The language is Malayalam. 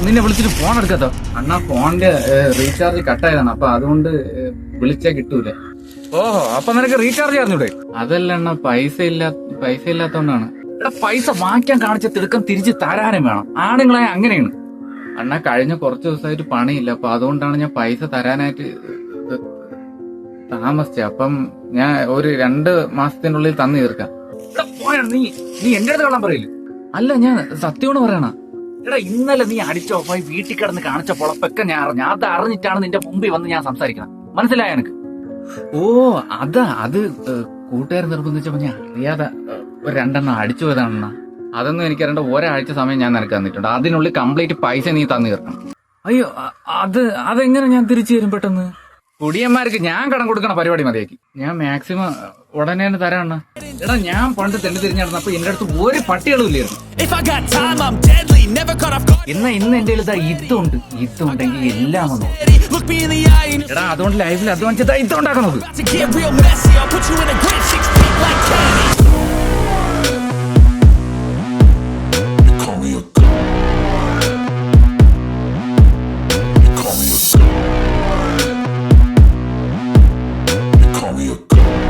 നിന്നെ വിളിച്ചിട്ട് ഫോൺ എടുക്കാത്തോ? അണ്ണാ ഫോണിന്റെ റീചാർജ് കട്ടായതാണ്, അപ്പൊ അതുകൊണ്ട് വിളിച്ചാ കിട്ടൂല. ഓഹോ, അപ്പൊ നിനക്ക് റീചാർജ് ആയിരുന്നൂടെ? അതല്ല അണ്ണാ, പൈസ ഇല്ലാത്തോണ്ടാണ്. എടാ, പൈസ വാങ്ങിക്കാൻ കാണിച്ച തിടുക്കം തിരിച്ച് തരാനും വേണം. ആണുങ്ങളായ അങ്ങനെയാണ് അണ്ണാ. കഴിഞ്ഞ കുറച്ച് ദിവസമായിട്ട് പണിയില്ല, അപ്പൊ അതുകൊണ്ടാണ് ഞാൻ പൈസ തരാനായിട്ട് താമസിച്ചത്. അപ്പം ഞാൻ ഒരു 2 മാസത്തിനുള്ളിൽ തന്നു തീർക്കാം. നീ എന്റെ അടുത്ത് കള്ളം പറയില്ല. അല്ല, ഞാൻ സത്യമാണ് പറയണ. എടാ, ഇന്നലെ നീ അടിച്ച ഓഫായി വീട്ടിൽ കിടന്ന് കാണിച്ച പൊളപ്പൊക്കെ ഞാൻ അറിഞ്ഞു. അത് അറിഞ്ഞിട്ടാണ് നിന്റെ മുമ്പിൽ വന്ന് ഞാൻ സംസാരിക്കണം. മനസ്സിലായ എനിക്ക്? ഓ, അത് കൂട്ടുകാർ നിർബന്ധിച്ചപ്പോ ഞാൻ അറിയാതെ ഒരു 2 എണ്ണം അടിച്ചു പോയതാണെന്നാ. അതൊന്നും എനിക്കറിയണ്ട. ഒരാഴ്ച സമയം ഞാൻ നിനക്ക് തന്നിട്ടുണ്ട്. അതിനുള്ളിൽ കംപ്ലീറ്റ് പൈസ നീ തന്നു തീർക്കണം. അയ്യോ, അതെങ്ങനെ ഞാൻ തിരിച്ചു തരും പെട്ടെന്ന്? കുടിയന്മാർക്ക് ഞാൻ കടം കൊടുക്കണ പരിപാടി മതിയാക്കി. ഞാൻ മാക്സിമം ഉടനെ തരാണ്. എടാ, ഞാൻ പണ്ട് തെണ്ടി തിരിഞ്ഞിരുന്നപ്പോ എന്റെ അടുത്ത് ഒരു പട്ടികളും ഇല്ലായിരുന്നു. ഇന്ന് എന്റെ ഇതുണ്ട്. ഇതുണ്ടെങ്കിൽ എല്ലാം വന്നു. എടാ, അതുകൊണ്ട് ലൈഫിൽ അധ്വാനിച്ചതാ ഇതുണ്ടാക്കുന്നത്.